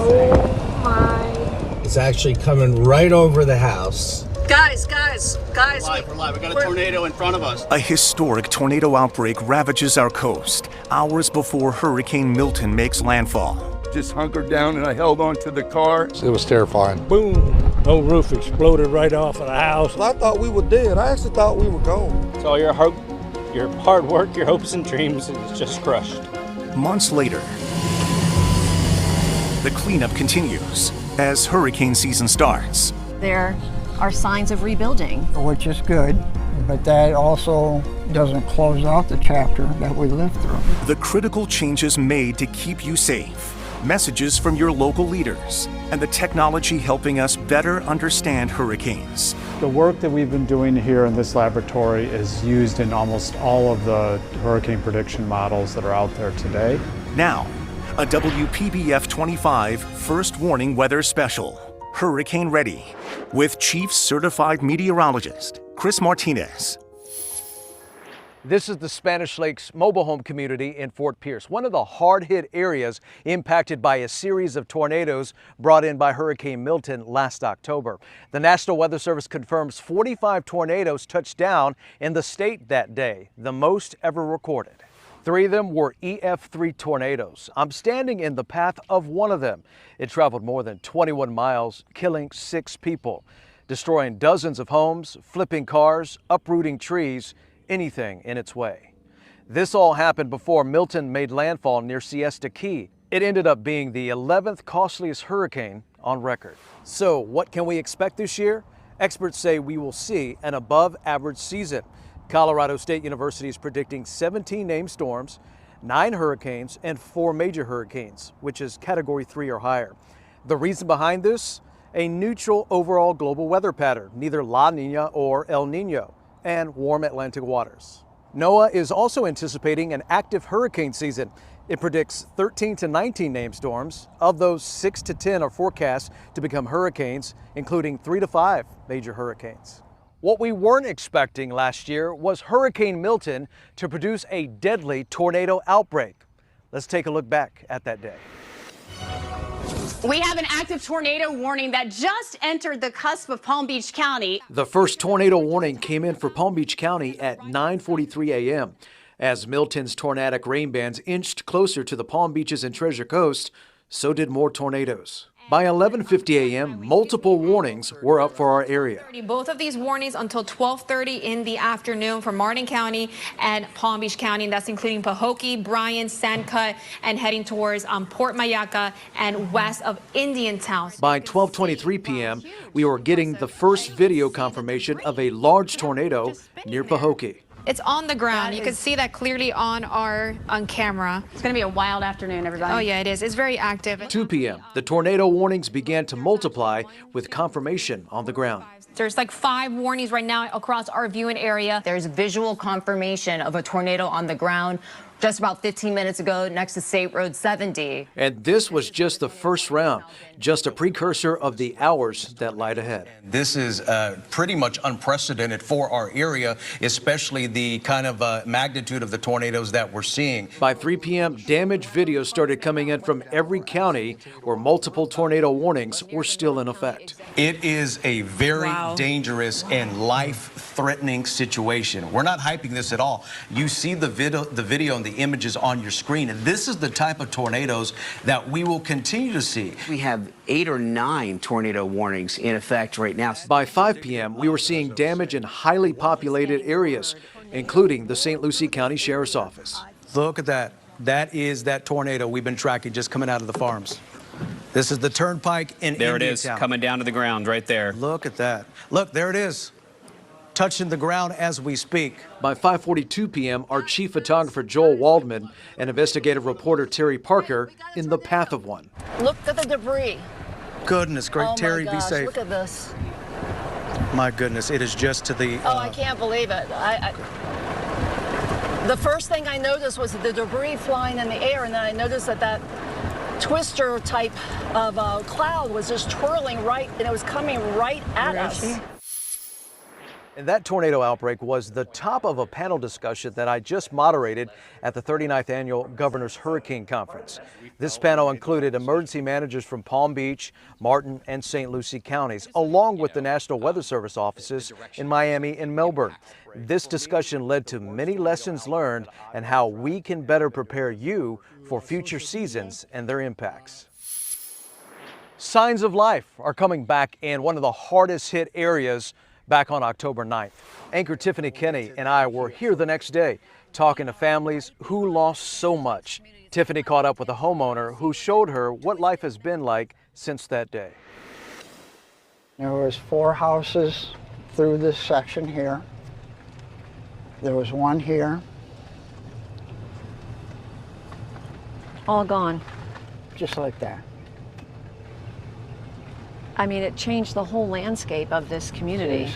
Oh my. It's actually coming right over the house. Guys. We're live. We got a tornado in front of us. A historic tornado outbreak ravages our coast hours before Hurricane Milton makes landfall. Just hunkered down and I held onto the car. It was terrifying. Boom! Whole roof exploded right off of the house. I thought we were dead. I actually thought we were gone. So all your hard work, your hopes and dreams is just crushed. Months later, the cleanup continues as hurricane season starts. There are signs of rebuilding. Which is good, but that also doesn't close out the chapter that we lived through. The critical changes made to keep you safe, messages from your local leaders, and the technology helping us better understand hurricanes. The work that we've been doing here in this laboratory is used in almost all of the hurricane prediction models that are out there today. Now, a WPBF 25 First Warning Weather Special, Hurricane Ready, with Chief Certified Meteorologist Chris Martinez. This is the Spanish Lakes mobile home community in Fort Pierce, one of the hard-hit areas impacted by a series of tornadoes brought in by Hurricane Milton last October. The National Weather Service confirms 45 tornadoes touched down in the state that day, the most ever recorded. 3 of them were EF3 tornadoes. I'm standing in the path of one of them. It traveled more than 21 miles, killing 6 people, destroying dozens of homes, flipping cars, uprooting trees, anything in its way. This all happened before Milton made landfall near Siesta Key. It ended up being the 11th costliest hurricane on record. So what can we expect this year? Experts say we will see an above average season. Colorado State University is predicting 17 named storms, 9 hurricanes, and 4 major hurricanes, which is Category 3 or higher. The reason behind this? A neutral overall global weather pattern, neither La Nina or El Nino, and warm Atlantic waters. NOAA is also anticipating an active hurricane season. It predicts 13 to 19 named storms. Of those, 6 to 10 are forecast to become hurricanes, including 3 to 5 major hurricanes. What we weren't expecting last year was Hurricane Milton to produce a deadly tornado outbreak. Let's take a look back at that day. We have an active tornado warning that just entered the cusp of Palm Beach County. The first tornado warning came in for Palm Beach County at 9:43 a.m. As Milton's tornadic rain bands inched closer to the Palm Beaches and Treasure Coast, so did more tornadoes. By 11:50 a.m., multiple warnings were up for our area. Both of these warnings until 12:30 in the afternoon for Martin County and Palm Beach County, and that's including Pahokee, Bryan, Sandcut, and heading towards Port Mayaca and west of Indiantown. By 12:23 p.m., we were getting the first video confirmation of a large tornado near Pahokee. It's on the ground. You can see that clearly on camera. It's going to be a wild afternoon, everybody. Oh, yeah, it is. It's very active. 2 p.m., the tornado warnings began to multiply with confirmation on the ground. There's like 5 warnings right now across our viewing area. There's visual confirmation of a tornado on the ground just about 15 minutes ago next to State Road 70. And this was just the first round, just a precursor of the hours that lied ahead. This is pretty much unprecedented for our area, especially the kind of magnitude of the tornadoes that we're seeing. By 3 p.m., damage videos started coming in from every county where multiple tornado warnings were still in effect. It is a very dangerous and life-threatening situation. We're not hyping this at all. You see the video and the images on your screen, and this is the type of tornadoes that we will continue to see. We have 8 or 9 tornado warnings in effect right now. By 5 p.m., we were seeing damage in highly populated areas, including the St. Lucie County Sheriff's Office. Look at that. That is that tornado we've been tracking just coming out of the farms. This is the turnpike in There it is, Indiantown. coming down to the ground right there. Look at that. Look, there it is, touching the ground as we speak. By 5:42 p.m., our chief photographer Joel Waldman and investigative reporter Terry Parker in the path of one. Look at the debris. Goodness, great. Oh Terry, my be gosh, safe. look at this. My goodness, it is just to the... Oh, I can't believe it. The first thing I noticed was the debris flying in the air, and then I noticed that twister type of cloud was just twirling right, and it was coming right at us. And that tornado outbreak was the top of a panel discussion that I just moderated at the 39th Annual Governor's Hurricane Conference. This panel included emergency managers from Palm Beach, Martin, and St. Lucie counties, along with the National Weather Service offices in Miami and Melbourne. This discussion led to many lessons learned and how we can better prepare you for future seasons and their impacts. Signs of life are coming back in one of the hardest hit areas back on October 9th. Anchor Tiffany Kenny and I were here the next day talking to families who lost so much. Tiffany caught up with a homeowner who showed her what life has been like since that day. There was 4 houses through this section here. There was one here. All gone. Just like that. I mean, it changed the whole landscape of this community.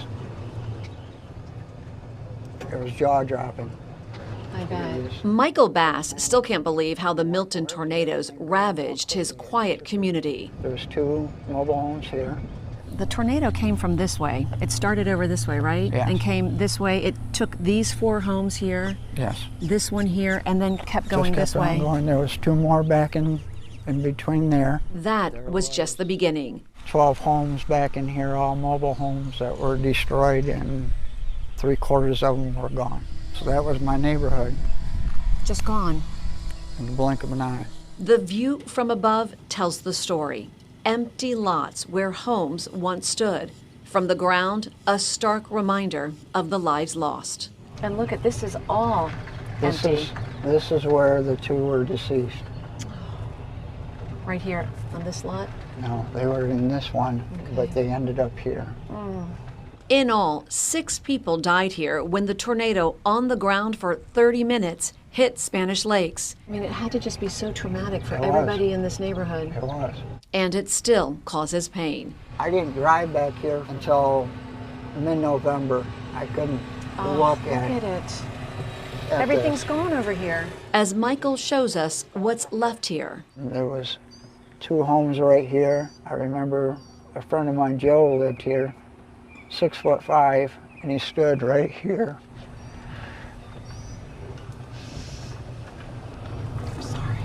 It was jaw-dropping. I bet. Michael Bass still can't believe how the Milton tornadoes ravaged his quiet community. There's 2 mobile homes here. The tornado came from this way. It started over this way, right? Yes. And came this way. It took these 4 homes here. Yes. This one here, and then kept going this way. There was 2 more back in between there. That was just the beginning. 12 homes back in here, all mobile homes that were destroyed, and 3/4 of them were gone. So that was my neighborhood. Just gone. In the blink of an eye. The view from above tells the story. Empty lots where homes once stood. From the ground, a stark reminder of the lives lost. And look at this, is all empty. This is where the 2 were deceased. Right here on this lot? No, they were in this one, but they ended up here. In all, 6 people died here when the tornado on the ground for 30 minutes hit Spanish Lakes. I mean, it had to just be so traumatic for everybody in this neighborhood. It was. And it still causes pain. I didn't drive back here until mid-November. I couldn't look at it. Everything's gone over here. As Michael shows us what's left here. There was 2 homes right here. I remember a friend of mine, Joe, lived here, 6'5", and he stood right here. I'm sorry.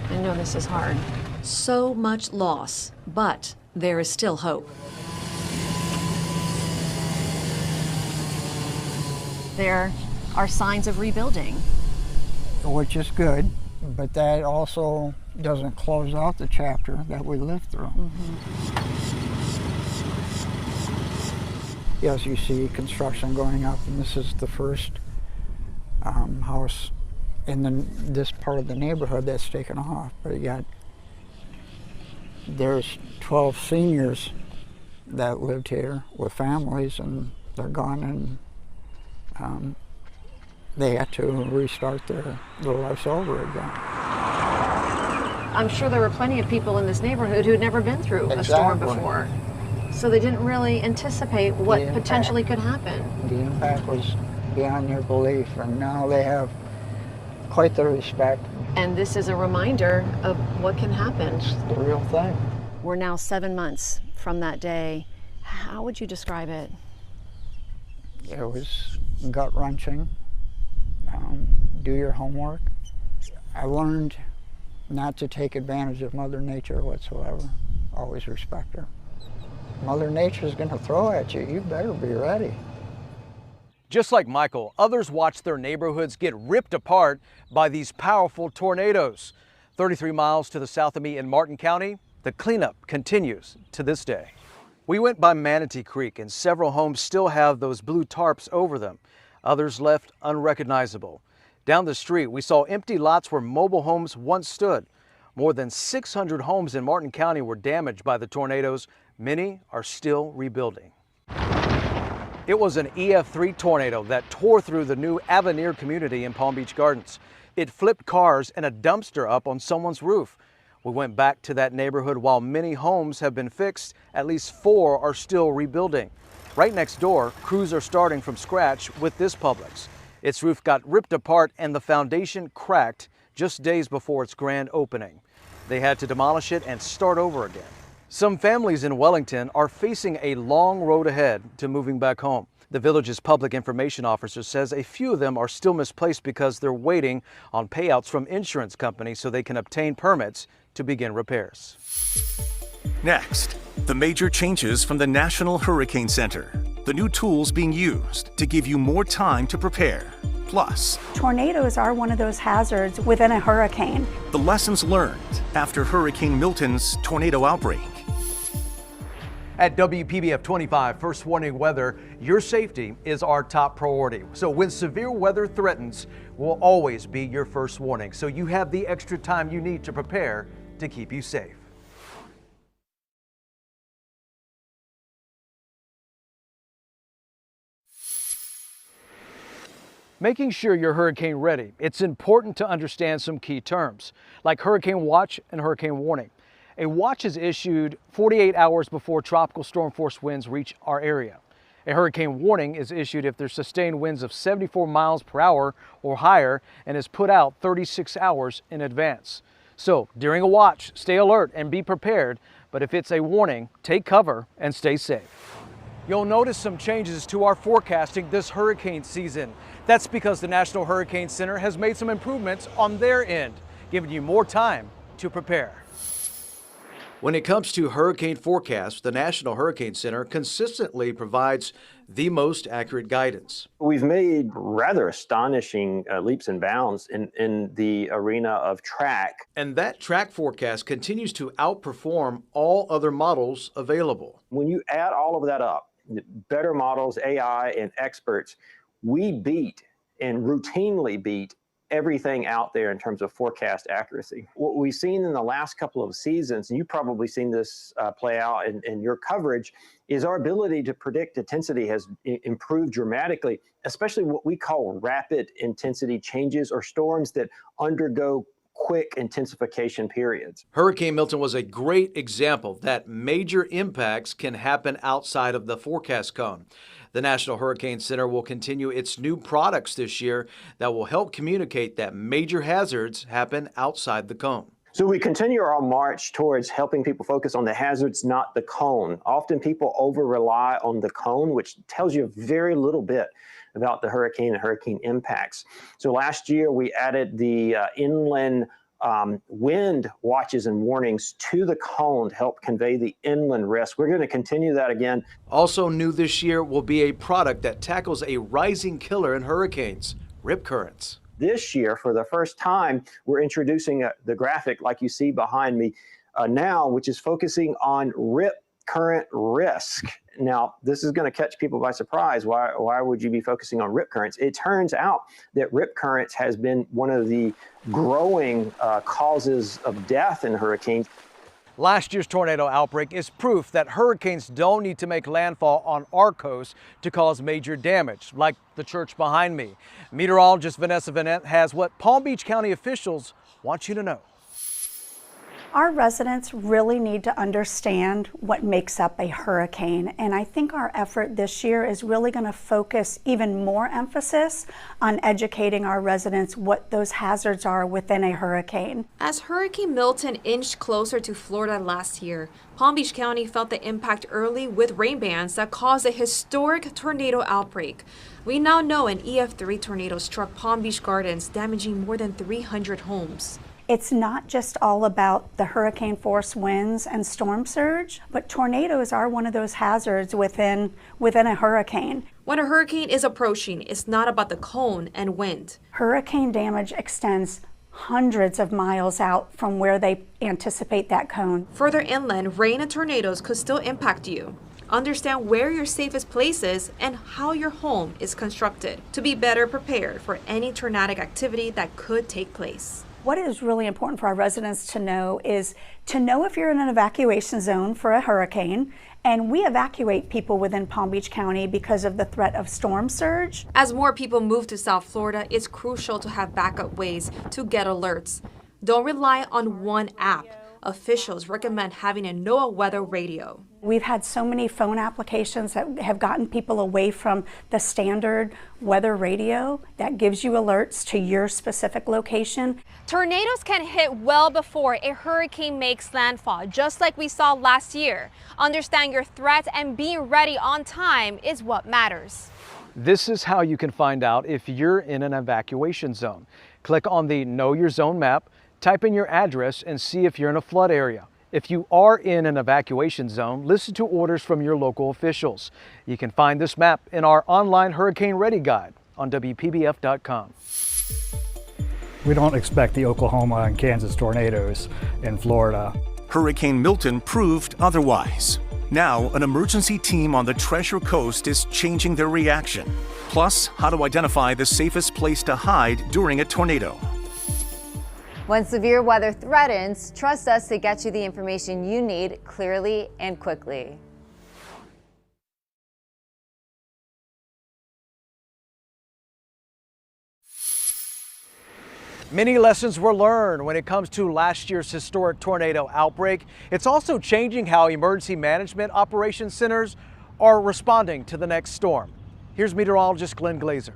I know this is hard. So much loss, but there is still hope. There are signs of rebuilding. Which is good, but that also doesn't close out the chapter that we lived through. Yes, you see construction going up, and this is the first house in this part of the neighborhood that's taken off. But yet, there's 12 seniors that lived here with families, and they're gone, and they had to restart their lives over again. I'm sure there were plenty of people in this neighborhood who'd never been through a storm before. So they didn't really anticipate what potentially could happen. The impact was beyond their belief, and now they have quite the respect. And this is a reminder of what can happen. It's the real thing. We're now 7 months from that day. How would you describe it? It was gut-wrenching. Do your homework. I learned not to take advantage of Mother Nature whatsoever. Always respect her. Mother Nature's gonna throw at you. You better be ready. Just like Michael, others watched their neighborhoods get ripped apart by these powerful tornadoes. 33 miles to the south of me in Martin County, the cleanup continues to this day. We went by Manatee Creek, and several homes still have those blue tarps over them. Others left unrecognizable. Down the street, we saw empty lots where mobile homes once stood. More than 600 homes in Martin County were damaged by the tornadoes. Many are still rebuilding. It was an EF3 tornado that tore through the new Avenir community in Palm Beach Gardens. It flipped cars and a dumpster up on someone's roof. We went back to that neighborhood. While many homes have been fixed, at least 4 are still rebuilding. Right next door, crews are starting from scratch with this Publix. Its roof got ripped apart and the foundation cracked just days before its grand opening. They had to demolish it and start over again. Some families in Wellington are facing a long road ahead to moving back home. The village's public information officer says a few of them are still misplaced because they're waiting on payouts from insurance companies so they can obtain permits to begin repairs. Next, the major changes from the National Hurricane Center. The new tools being used to give you more time to prepare. Plus, tornadoes are one of those hazards within a hurricane. The lessons learned after Hurricane Milton's tornado outbreak. At WPBF 25 First Warning Weather, your safety is our top priority. So when severe weather threatens, we'll always be your first warning. So you have the extra time you need to prepare to keep you safe. Making sure you're hurricane ready, it's important to understand some key terms, like hurricane watch and hurricane warning. A watch is issued 48 hours before tropical storm force winds reach our area. A hurricane warning is issued if there's sustained winds of 74 miles per hour or higher and is put out 36 hours in advance. So during a watch, stay alert and be prepared, but if it's a warning, take cover and stay safe. You'll notice some changes to our forecasting this hurricane season. That's because the National Hurricane Center has made some improvements on their end, giving you more time to prepare. When it comes to hurricane forecasts, the National Hurricane Center consistently provides the most accurate guidance. We've made rather astonishing leaps and bounds in the arena of track. And that track forecast continues to outperform all other models available. When you add all of that up, better models, AI, and experts, we beat and routinely beat everything out there in terms of forecast accuracy. What we've seen in the last couple of seasons, and you've probably seen this play out in your coverage, is our ability to predict intensity has improved dramatically, especially what we call rapid intensity changes or storms that undergo quick intensification periods. Hurricane Milton was a great example that major impacts can happen outside of the forecast cone. The National Hurricane Center will continue its new products this year that will help communicate that major hazards happen outside the cone. So we continue our march towards helping people focus on the hazards, not the cone. Often people over-rely on the cone, which tells you very little bit about the hurricane and hurricane impacts. So last year we added the inland wind watches and warnings to the cone to help convey the inland risk. We're going to continue that again. Also new this year will be a product that tackles a rising killer in hurricanes, rip currents. This year, for the first time, we're introducing the graphic like you see behind me now, which is focusing on rip current risk. Now, this is going to catch people by surprise. Why would you be focusing on rip currents? It turns out that rip currents has been one of the growing causes of death in hurricanes. Last year's tornado outbreak is proof that hurricanes don't need to make landfall on our coast to cause major damage, like the church behind me. Meteorologist Vanessa Vanette has what Palm Beach County officials want you to know. Our residents really need to understand what makes up a hurricane, and I think our effort this year is really going to focus even more emphasis on educating our residents what those hazards are within a hurricane. As Hurricane Milton inched closer to Florida last year, Palm Beach County felt the impact early with rain bands that caused a historic tornado outbreak. We now know an EF3 tornado struck Palm Beach Gardens, damaging more than 300 homes. It's not just all about the hurricane force winds and storm surge, but tornadoes are one of those hazards within a hurricane. When a hurricane is approaching, it's not about the cone and wind. Hurricane damage extends hundreds of miles out from where they anticipate that cone. Further inland, rain and tornadoes could still impact you. Understand where your safest place is and how your home is constructed to be better prepared for any tornadic activity that could take place. What is really important for our residents to know is to know if you're in an evacuation zone for a hurricane, and we evacuate people within Palm Beach County because of the threat of storm surge. As more people move to South Florida, it's crucial to have backup ways to get alerts. Don't rely on one app. officials recommend having a NOAA weather radio. We've had so many phone applications that have gotten people away from the standard weather radio that gives you alerts to your specific location. Tornadoes can hit well before a hurricane makes landfall, just like we saw last year. Understanding your threats and being ready on time is what matters. This is how you can find out if you're in an evacuation zone. Click on the Know Your Zone map, type in your address, and see if you're in a flood area. If you are in an evacuation zone, listen to orders from your local officials. You can find this map in our online Hurricane Ready guide on WPBF.com. We don't expect the Oklahoma and Kansas tornadoes in Florida. Hurricane Milton proved otherwise. Now, an emergency team on the Treasure Coast is changing their reaction. Plus, how to identify the safest place to hide during a tornado. When severe weather threatens, trust us to get you the information you need clearly and quickly. Many lessons were learned when it comes to last year's historic tornado outbreak. It's also changing how emergency management operations centers are responding to the next storm. Here's meteorologist Glenn Glazer.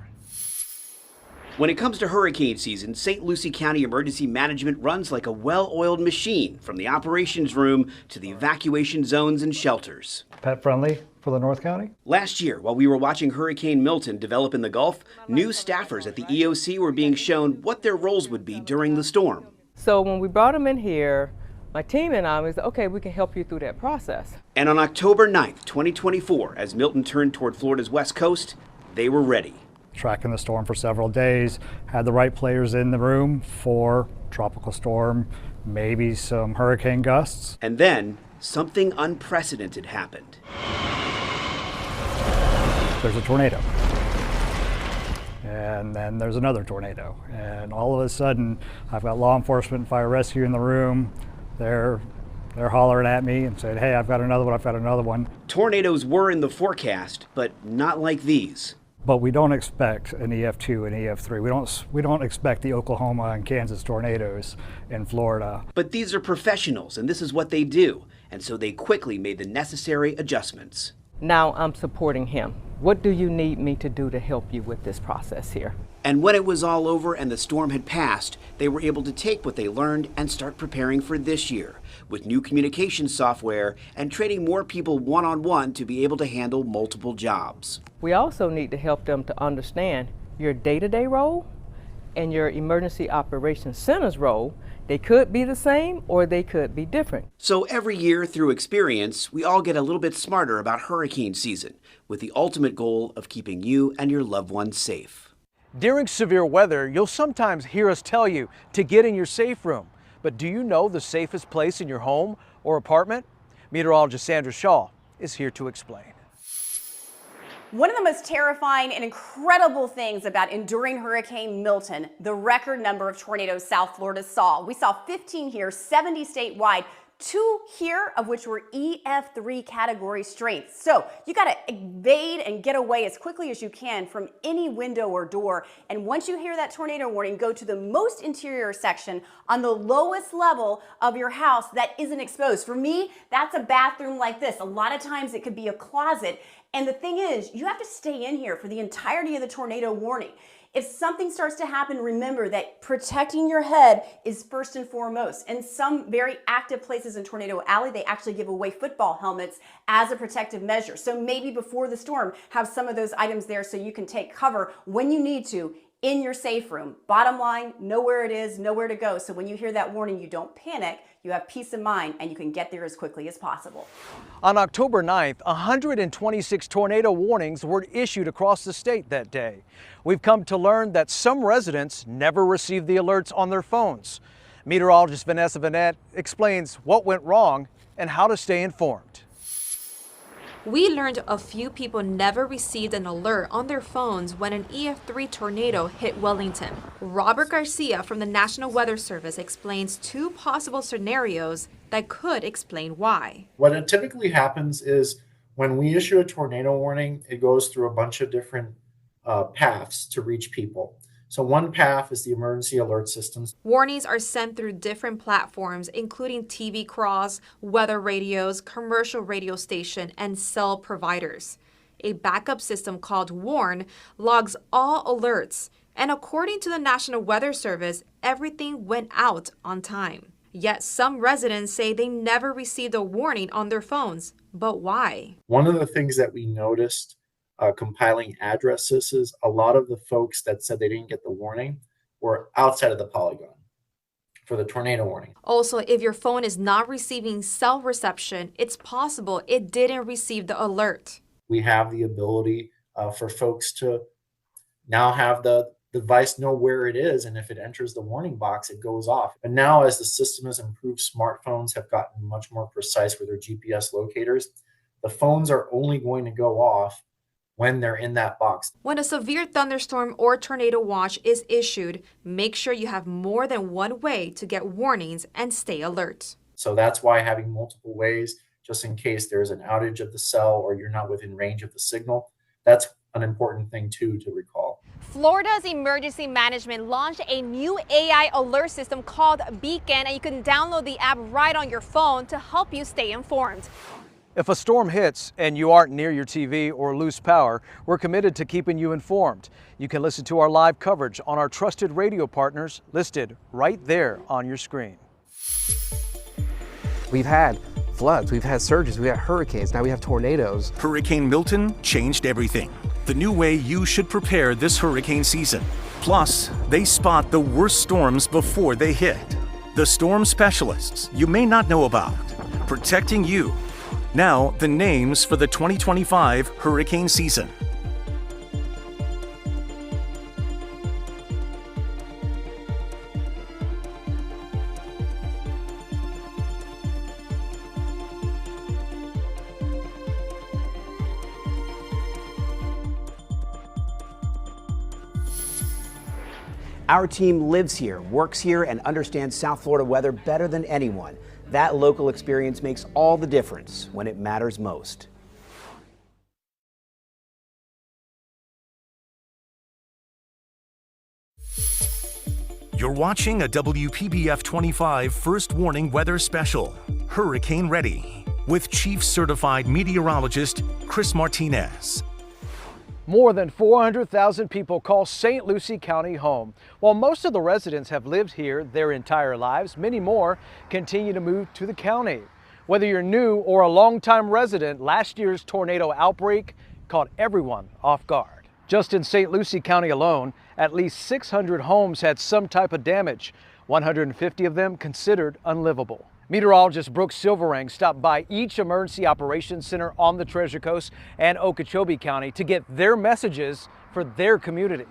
When it comes to hurricane season, St. Lucie County Emergency Management runs like a well-oiled machine, from the operations room to the evacuation zones and shelters. Pet friendly for the North County? Last year, while we were watching Hurricane Milton develop in the Gulf, new staffers at the EOC were being shown what their roles would be during the storm. So when we brought them in here, my team and I was, okay, we can help you through that process. And on October 9th, 2024, as Milton turned toward Florida's west coast, they were ready. Tracking the storm for several days, had the right players in the room for tropical storm, maybe some hurricane gusts. And then something unprecedented happened. There's a tornado. And then there's another tornado. And all of a sudden, I've got law enforcement and fire rescue in the room. They're hollering at me and saying, hey, I've got another one, I've got another one. Tornadoes were in the forecast, but not like these. But we don't expect an EF2 and EF3. We don't expect the Oklahoma and Kansas tornadoes in Florida. But these are professionals, and this is what they do. And so they quickly made the necessary adjustments. Now I'm supporting him. What do you need me to do to help you with this process here? And when it was all over and the storm had passed, they were able to take what they learned and start preparing for this year with new communication software and training more people one-on-one to be able to handle multiple jobs. We also need to help them to understand your day-to-day role and your emergency operations center's role. They could be the same or they could be different. So every year through experience, we all get a little bit smarter about hurricane season with the ultimate goal of keeping you and your loved ones safe. During severe weather, you'll sometimes hear us tell you to get in your safe room. But do you know the safest place in your home or apartment? Meteorologist Sandra Shaw is here to explain. One of the most terrifying and incredible things about enduring Hurricane Milton, the record number of tornadoes South Florida saw. We saw 15 here, 70 statewide, 2 here of which were EF3 category strengths. So you got to evade and get away as quickly as you can from any window or door. And once you hear that tornado warning, go to the most interior section on the lowest level of your house that isn't exposed. For me, that's a bathroom like this. A lot of times it could be a closet. And the thing is, you have to stay in here for the entirety of the tornado warning. If something starts to happen, remember that protecting your head is first and foremost. And some very active places in Tornado Alley, they actually give away football helmets as a protective measure. So maybe before the storm, have some of those items there so you can take cover when you need to in your safe room. Bottom line, know where it is, know where to go. So when you hear that warning, you don't panic, you have peace of mind, and you can get there as quickly as possible. On October 9th, 126 tornado warnings were issued across the state that day. We've come to learn that some residents never received the alerts on their phones. Meteorologist Vanessa Vanette explains what went wrong and how to stay informed. We learned a few people never received an alert on their phones when an EF3 tornado hit Wellington. Robert Garcia from the National Weather Service explains 2 possible scenarios that could explain why. What typically happens is when we issue a tornado warning, it goes through a bunch of different paths to reach people. So one path is the emergency alert systems. Warnings are sent through different platforms, including TV crawls, weather radios, commercial radio station, and cell providers. A backup system called WARN logs all alerts, and according to the National Weather Service, everything went out on time. Yet some residents say they never received a warning on their phones. But why? One of the things that we noticed compiling addresses is a lot of the folks that said they didn't get the warning were outside of the polygon for the tornado warning. Also, if your phone is not receiving cell reception, it's possible it didn't receive the alert. We have the ability for folks to now have the device know where it is, and if it enters the warning box, it goes off. But now, as the system has improved, smartphones have gotten much more precise with their GPS locators. The phones are only going to go off when they're in that box. When a severe thunderstorm or tornado watch is issued, make sure you have more than one way to get warnings and stay alert. So that's why having multiple ways, just in case there's an outage of the cell or you're not within range of the signal, that's an important thing too to recall. Florida's emergency management launched a new AI alert system called Beacon, and you can download the app right on your phone to help you stay informed. If a storm hits and you aren't near your TV or lose power, we're committed to keeping you informed. You can listen to our live coverage on our trusted radio partners listed right there on your screen. We've had floods, we've had surges, we've had hurricanes, now we have tornadoes. Hurricane Milton changed everything. The new way you should prepare this hurricane season. Plus, they spot the worst storms before they hit. The storm specialists you may not know about, protecting you. Now, the names for the 2025 hurricane season. Our team lives here, works here, and understands South Florida weather better than anyone. That local experience makes all the difference when it matters most. You're watching a WPBF 25 First Warning Weather Special, Hurricane Ready, with Chief Certified Meteorologist Chris Martinez. More than 400,000 people call St. Lucie County home. While most of the residents have lived here their entire lives, many more continue to move to the county. Whether you're new or a longtime resident, last year's tornado outbreak caught everyone off guard. Just in St. Lucie County alone, at least 600 homes had some type of damage, 150 of them considered unlivable. Meteorologist Brooke Silverang stopped by each emergency operations center on the Treasure Coast and Okeechobee County to get their messages for their community.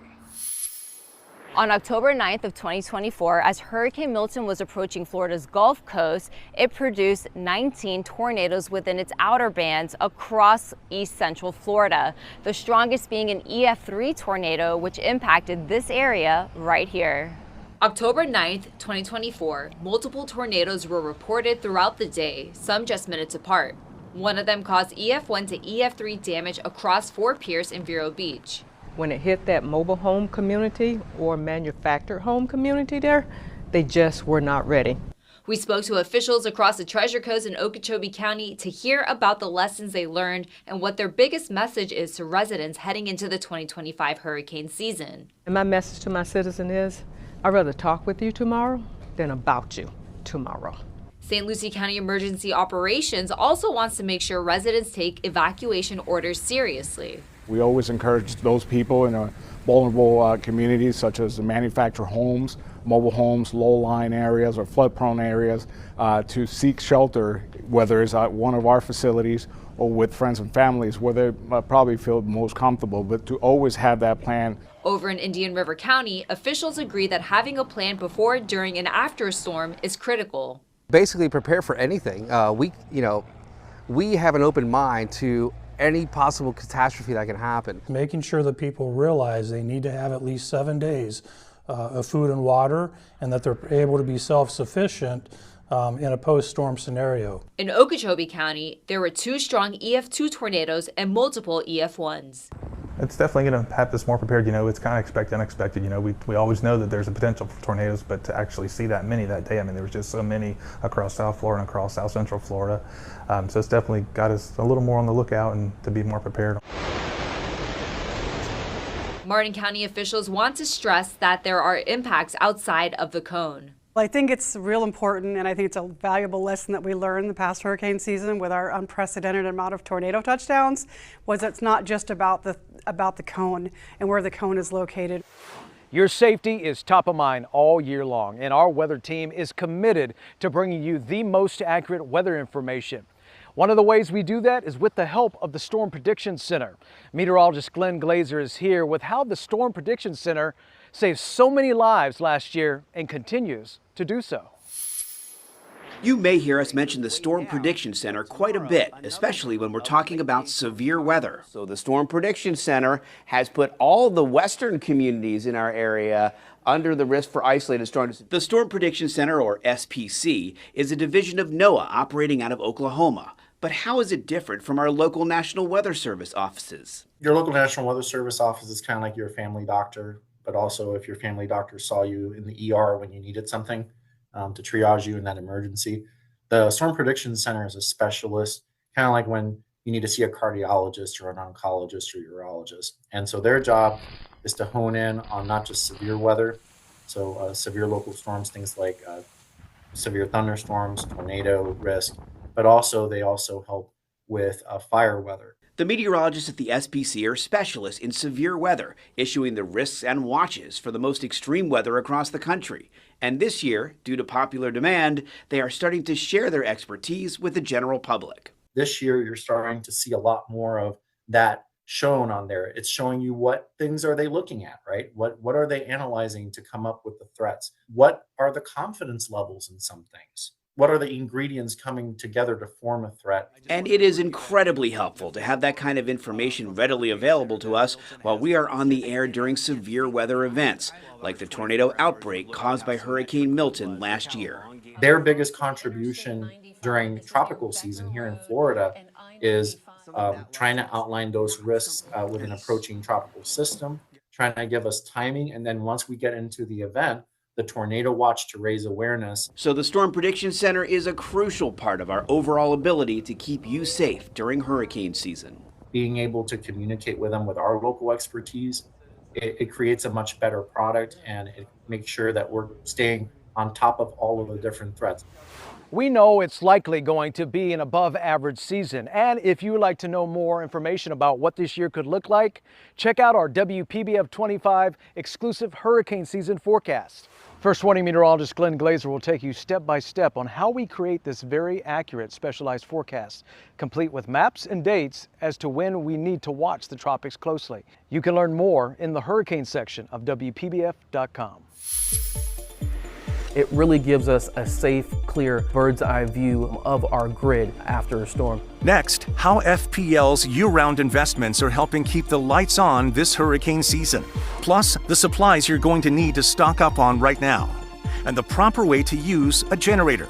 On October 9th of 2024, as Hurricane Milton was approaching Florida's Gulf Coast, it produced 19 tornadoes within its outer bands across east central Florida, the strongest being an EF3 tornado, which impacted this area right here. October 9th, 2024, multiple tornadoes were reported throughout the day, some just minutes apart. One of them caused EF1 to EF3 damage across Fort Pierce and Vero Beach. When it hit that mobile home community or manufactured home community there, they just were not ready. We spoke to officials across the Treasure Coast and Okeechobee County to hear about the lessons they learned and what their biggest message is to residents heading into the 2025 hurricane season. And my message to my citizen is, I'd rather talk with you tomorrow than about you tomorrow. St. Lucie County Emergency Operations also wants to make sure residents take evacuation orders seriously. We always encourage those people in vulnerable communities such as the manufactured homes, mobile homes, low-lying areas or flood-prone areas to seek shelter, whether it's at one of our facilities or with friends and families where they probably feel most comfortable, but to always have that plan. Over in Indian River County, officials agree that having a plan before, during, and after a storm is critical. Basically prepare for anything. We have an open mind to any possible catastrophe that can happen. Making sure that people realize they need to have at least 7 days of food and water, and that they're able to be self-sufficient in a post-storm scenario. In Okeechobee County, there were 2 strong EF2 tornadoes and multiple EF1s. It's definitely going to have us more prepared. It's kind of expect unexpected. We always know that there's a potential for tornadoes, but to actually see that many that day, I mean, there was just so many across South Florida and across South Central Florida. So it's definitely got us a little more on the lookout and to be more prepared. Martin County officials want to stress that there are impacts outside of the cone. I think it's real important, and I think it's a valuable lesson that we learned the past hurricane season with our unprecedented amount of tornado touchdowns, was it's not just about the cone and where the cone is located. Your safety is top of mind all year long, and our weather team is committed to bringing you the most accurate weather information. One of the ways we do that is with the help of the Storm Prediction Center. Meteorologist Glenn Glazer is here with how the Storm Prediction Center saved so many lives last year and continues to do so. You may hear us mention the Storm Prediction Center quite a bit, especially when we're talking about severe weather. So the Storm Prediction Center has put all the western communities in our area under the risk for isolated storms. The Storm Prediction Center, or SPC, is a division of NOAA operating out of Oklahoma. But how is it different from our local National Weather Service offices? Your local National Weather Service office is kind of like your family doctor, but also if your family doctor saw you in the ER when you needed something to triage you in that emergency. The Storm Prediction Center is a specialist, kind of like when you need to see a cardiologist or an oncologist or urologist. And so their job is to hone in on not just severe weather, so severe local storms, things like severe thunderstorms, tornado risk, but also they also help with fire weather. The meteorologists at the SPC are specialists in severe weather, issuing the risks and watches for the most extreme weather across the country. And this year, due to popular demand, they are starting to share their expertise with the general public. This year, you're starting to see a lot more of that shown on there. It's showing you what things are they looking at, right? What are they analyzing to come up with the threats? What are the confidence levels in some things? What are the ingredients coming together to form a threat? And it is incredibly helpful to have that kind of information readily available to us while we are on the air during severe weather events, like the tornado outbreak caused by Hurricane Milton last year. Their biggest contribution during tropical season here in Florida is trying to outline those risks with an approaching tropical system, trying to give us timing, and then once we get into the event, the tornado watch to raise awareness. So the Storm Prediction Center is a crucial part of our overall ability to keep you safe during hurricane season. Being able to communicate with them with our local expertise, it creates a much better product, and it makes sure that we're staying on top of all of the different threats. We know it's likely going to be an above average season, and if you would like to know more information about what this year could look like, check out our WPBF 25 exclusive hurricane season forecast. First Warning meteorologist Glenn Glazer will take you step by step on how we create this very accurate specialized forecast, complete with maps and dates as to when we need to watch the tropics closely. You can learn more in the hurricane section of WPBF.com. It really gives us a safe, clear, bird's eye view of our grid after a storm. Next, how FPL's year-round investments are helping keep the lights on this hurricane season. Plus, the supplies you're going to need to stock up on right now, and the proper way to use a generator.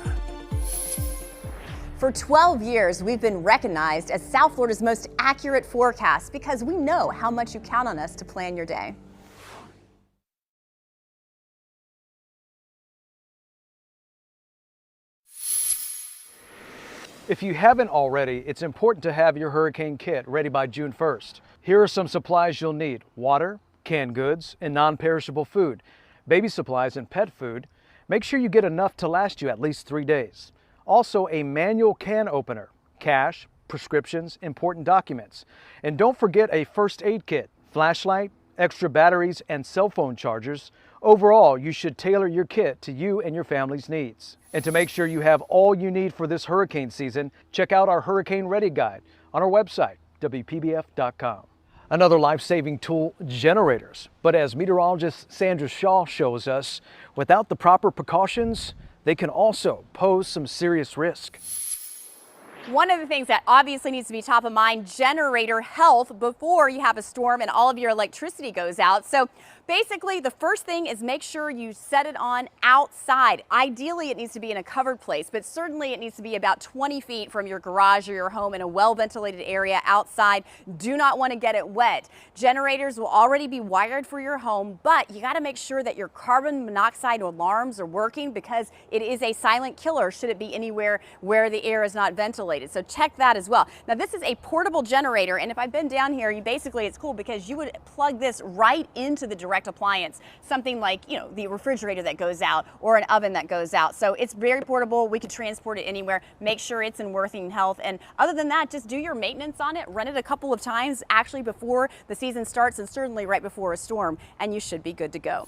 For 12 years, we've been recognized as South Florida's most accurate forecast because we know how much you count on us to plan your day. If you haven't already, it's important to have your hurricane kit ready by June 1st. Here are some supplies you'll need: water, canned goods, and non-perishable food, baby supplies and pet food. Make sure you get enough to last you at least 3 days. Also, a manual can opener, cash, prescriptions, important documents. And don't forget a first aid kit, flashlight, extra batteries, and cell phone chargers. Overall, you should tailor your kit to you and your family's needs. And to make sure you have all you need for this hurricane season, check out our Hurricane Ready Guide on our website, WPBF.com. Another life-saving tool, generators. But as meteorologist Sandra Shaw shows us, without the proper precautions, they can also pose some serious risk. One of the things that obviously needs to be top of mind, generator health before you have a storm and all of your electricity goes out. So Basically, the first thing is make sure you set it on outside. Ideally, it needs to be in a covered place, but certainly it needs to be about 20 feet from your garage or your home in a well-ventilated area outside. Do not want to get it wet. Generators will already be wired for your home, but you got to make sure that your carbon monoxide alarms are working because it is a silent killer should it be anywhere where the air is not ventilated. So check that as well. Now, this is a portable generator, and if I've been down here, it's cool because you would plug this right into the direct appliance, something like, the refrigerator that goes out or an oven that goes out. So it's very portable. We can transport it anywhere. Make sure it's in working health. And other than that, just do your maintenance on it. Run it a couple of times actually before the season starts and certainly right before a storm, and you should be good to go.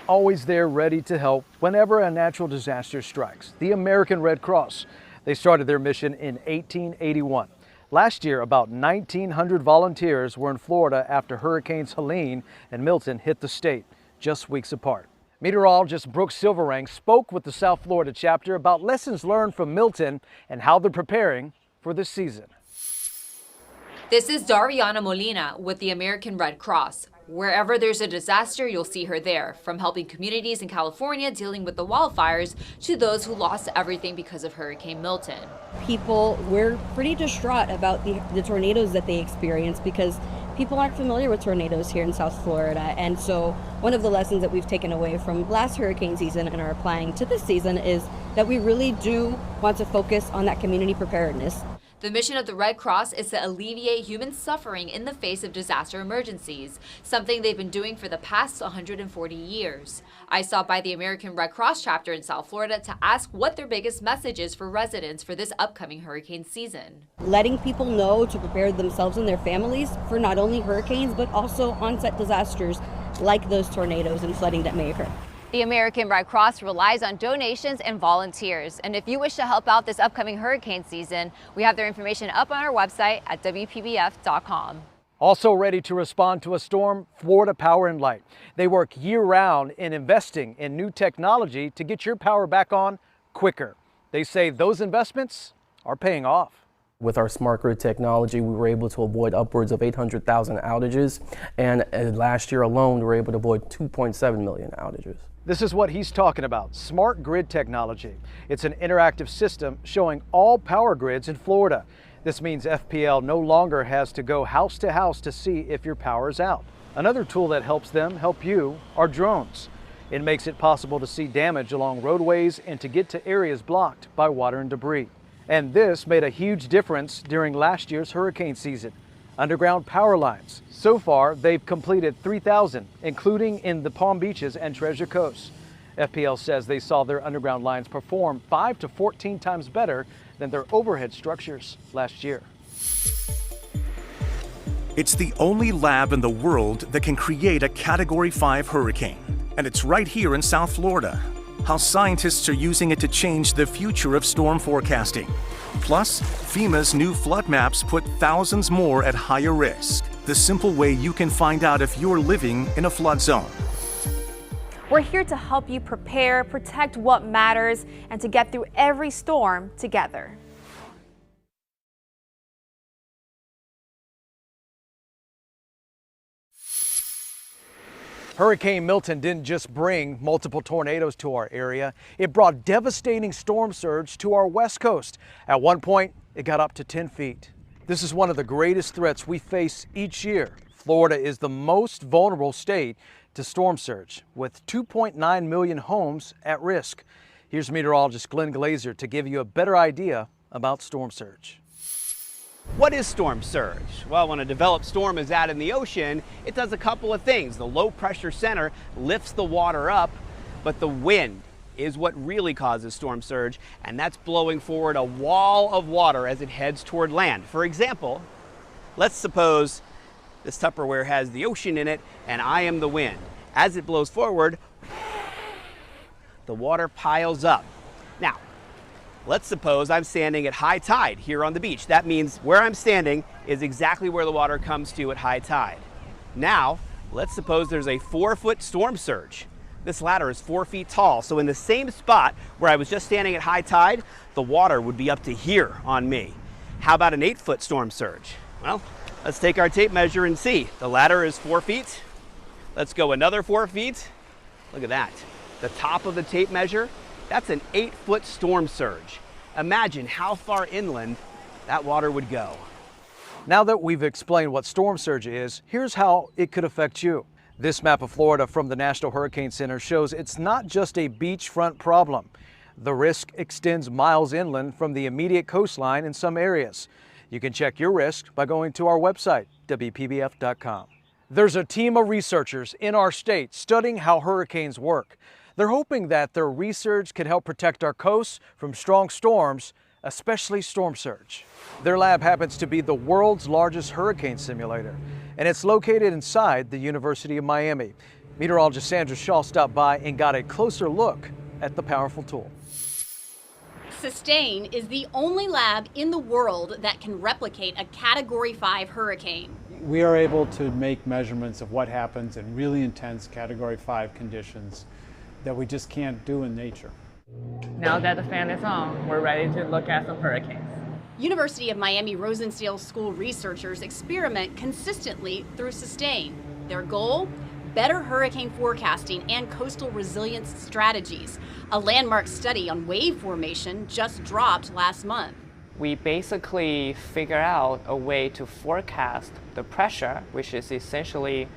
Always there ready to help whenever a natural disaster strikes. The American Red Cross. They started their mission in 1881. Last year, about 1,900 volunteers were in Florida after Hurricanes Helene and Milton hit the state, just weeks apart. Meteorologist Brooke Silverang spoke with the South Florida chapter about lessons learned from Milton and how they're preparing for this season. This is Dariana Molina with the American Red Cross. Wherever there's a disaster, you'll see her there, from helping communities in California dealing with the wildfires to those who lost everything because of Hurricane Milton. People were pretty distraught about the tornadoes that they experienced because people aren't familiar with tornadoes here in South Florida. And so one of the lessons that we've taken away from last hurricane season and are applying to this season is that we really do want to focus on that community preparedness. The mission of the Red Cross is to alleviate human suffering in the face of disaster emergencies, something they've been doing for the past 140 years. I stopped by the American Red Cross chapter in South Florida to ask what their biggest message is for residents for this upcoming hurricane season. Letting people know to prepare themselves and their families for not only hurricanes, but also onset disasters like those tornadoes and flooding that may occur. The American Red Cross relies on donations and volunteers. And if you wish to help out this upcoming hurricane season, we have their information up on our website at WPBF.com. Also ready to respond to a storm, Florida Power and Light. They work year-round in investing in new technology to get your power back on quicker. They say those investments are paying off. With our smart grid technology, we were able to avoid upwards of 800,000 outages. And last year alone, we were able to avoid 2.7 million outages. This is what he's talking about, smart grid technology. It's an interactive system showing all power grids in Florida. This means FPL no longer has to go house to house to see if your power is out. Another tool that helps them help you are drones. It makes it possible to see damage along roadways and to get to areas blocked by water and debris. And this made a huge difference during last year's hurricane season. Underground power lines. So far, they've completed 3,000, including in the Palm Beaches and Treasure Coast. FPL says they saw their underground lines perform 5 to 14 times better than their overhead structures last year. It's the only lab in the world that can create a Category 5 hurricane. And it's right here in South Florida. How scientists are using it to change the future of storm forecasting. Plus, FEMA's new flood maps put thousands more at higher risk. The simple way you can find out if you're living in a flood zone. We're here to help you prepare, protect what matters, and to get through every storm together. Hurricane Milton didn't just bring multiple tornadoes to our area, it brought devastating storm surge to our west coast. At one point, it got up to 10 feet. This is one of the greatest threats we face each year. Florida is the most vulnerable state to storm surge, with 2.9 million homes at risk. Here's meteorologist Glenn Glazer to give you a better idea about storm surge. What is storm surge? Well, when a developed storm is out in the ocean, it does a couple of things. The low pressure center lifts the water up, but the wind is what really causes storm surge, and that's blowing forward a wall of water as it heads toward land. For example, let's suppose this Tupperware has the ocean in it and I am the wind. As it blows forward, the water piles up. Now, let's suppose I'm standing at high tide here on the beach. That means where I'm standing is exactly where the water comes to at high tide. Now, let's suppose there's a 4-foot storm surge. This ladder is 4 feet tall, so in the same spot where I was just standing at high tide, the water would be up to here on me. How about an 8-foot storm surge? Well, let's take our tape measure and see. The ladder is 4 feet. Let's go another 4 feet. Look at that. The top of the tape measure, that's an 8-foot storm surge. Imagine how far inland that water would go. Now that we've explained what storm surge is, here's how it could affect you. This map of Florida from the National Hurricane Center shows it's not just a beachfront problem. The risk extends miles inland from the immediate coastline in some areas. You can check your risk by going to our website, WPBF.com. There's a team of researchers in our state studying how hurricanes work. They're hoping that their research can help protect our coasts from strong storms, especially storm surge. Their lab happens to be the world's largest hurricane simulator, and it's located inside the University of Miami. Meteorologist Sandra Shaw stopped by and got a closer look at the powerful tool. Sustain is the only lab in the world that can replicate a Category 5 hurricane. We are able to make measurements of what happens in really intense Category 5 conditions that we just can't do in nature. Now that the fan is on, we're ready to look at some hurricanes. University of Miami Rosenstiel School researchers experiment consistently through Sustain. Their goal? Better hurricane forecasting and coastal resilience strategies. A landmark study on wave formation just dropped last month. We basically figure out a way to forecast the pressure, which is essentially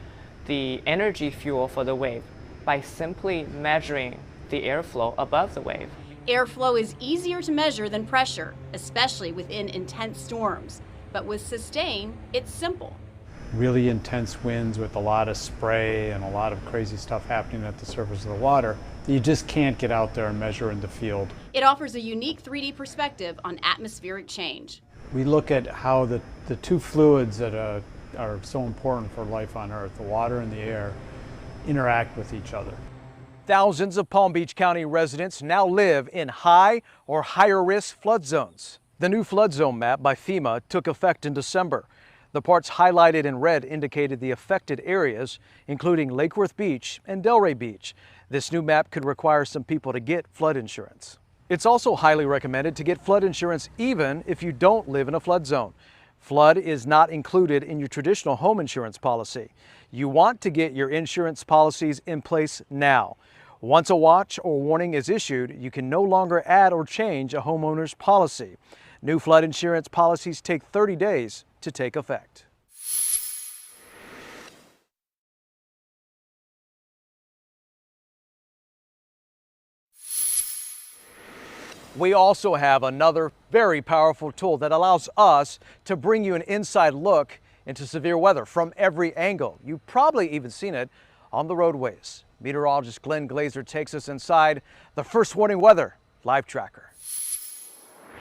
the energy fuel for the wave, by simply measuring the airflow above the wave. Airflow is easier to measure than pressure, especially within intense storms. But with Sustain, it's simple. Really intense winds with a lot of spray and a lot of crazy stuff happening at the surface of the water that you just can't get out there and measure in the field. It offers a unique 3D perspective on atmospheric change. We look at how the two fluids that are so important for life on Earth, the water and the air, interact with each other. Thousands of Palm Beach County residents now live in high or higher risk flood zones. The new flood zone map by FEMA took effect in December. The parts highlighted in red indicated the affected areas, including Lake Worth Beach and Delray Beach. This new map could require some people to get flood insurance. It's also highly recommended to get flood insurance even if you don't live in a flood zone. Flood is not included in your traditional home insurance policy. You want to get your insurance policies in place now. Once a watch or warning is issued, you can no longer add or change a homeowner's policy. New flood insurance policies take 30 days to take effect. We also have another very powerful tool that allows us to bring you an inside look into severe weather from every angle. You've probably even seen it on the roadways. Meteorologist Glenn Glazer takes us inside the First Warning Weather Live Tracker.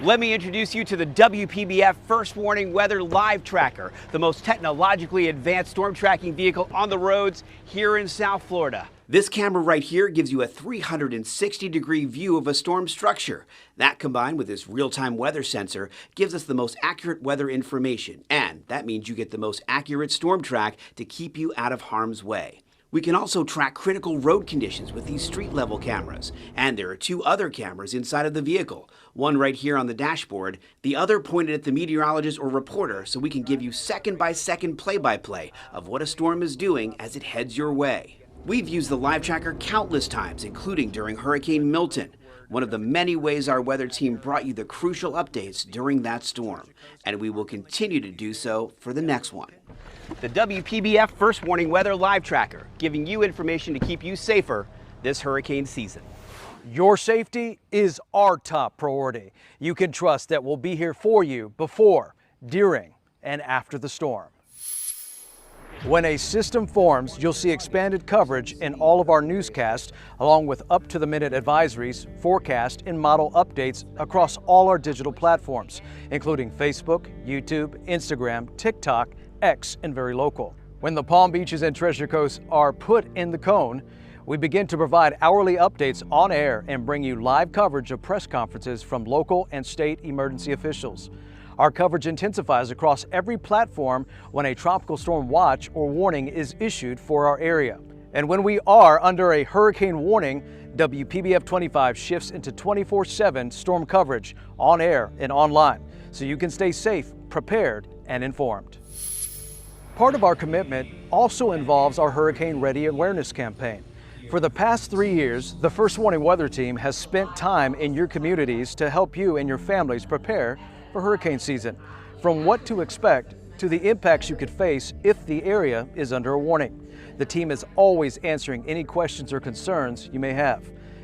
Let me introduce you to the WPBF First Warning Weather Live Tracker, the most technologically advanced storm tracking vehicle on the roads here in South Florida. This camera right here gives you a 360-degree view of a storm structure. That, combined with this real-time weather sensor, gives us the most accurate weather information, and that means you get the most accurate storm track to keep you out of harm's way. We can also track critical road conditions with these street-level cameras, and there are two other cameras inside of the vehicle, one right here on the dashboard, the other pointed at the meteorologist or reporter so we can give you second-by-second play-by-play of what a storm is doing as it heads your way. We've used the Live Tracker countless times, including during Hurricane Milton, one of the many ways our weather team brought you the crucial updates during that storm, and we will continue to do so for the next one. The WPBF First Warning Weather Live Tracker, giving you information to keep you safer this hurricane season. Your safety is our top priority. You can trust that we'll be here for you before, during, and after the storm. When a system forms, you'll see expanded coverage in all of our newscasts, along with up-to-the-minute advisories, forecast, and model updates across all our digital platforms, including Facebook, YouTube, Instagram, TikTok, X, and Very Local. When the Palm Beaches and Treasure Coast are put in the cone, we begin to provide hourly updates on air and bring you live coverage of press conferences from local and state emergency officials. Our coverage intensifies across every platform when a tropical storm watch or warning is issued for our area. And when we are under a hurricane warning, WPBF 25 shifts into 24/7 storm coverage on air and online, so you can stay safe, prepared, and informed. Part of our commitment also involves our Hurricane Ready Awareness campaign. For the past 3 years, the First Warning Weather Team has spent time in your communities to help you and your families prepare for hurricane season. From what to expect to the impacts you could face if the area is under a warning. The team is always answering any questions or concerns you may have,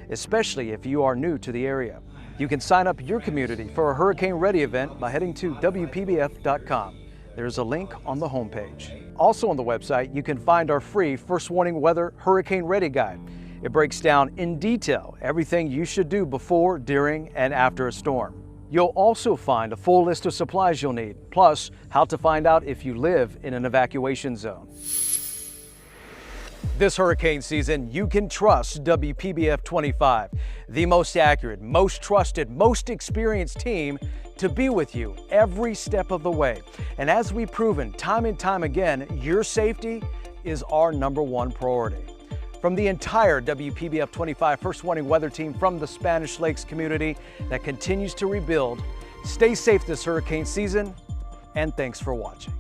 especially if you are new to the area. You can sign up your community for a Hurricane Ready event by heading to WPBF.com. There's a link on the homepage. Also on the website, you can find our free First Warning Weather Hurricane Ready Guide. It breaks down in detail everything you should do before, during, and after a storm. You'll also find a full list of supplies you'll need, plus how to find out if you live in an evacuation zone. This hurricane season, you can trust WPBF 25, the most accurate, most trusted, most experienced team to be with you every step of the way. And as we've proven time and time again, your safety is our #1 priority. From the entire WPBF 25 First Warning Weather Team from the Spanish Lakes community that continues to rebuild, stay safe this hurricane season, and thanks for watching.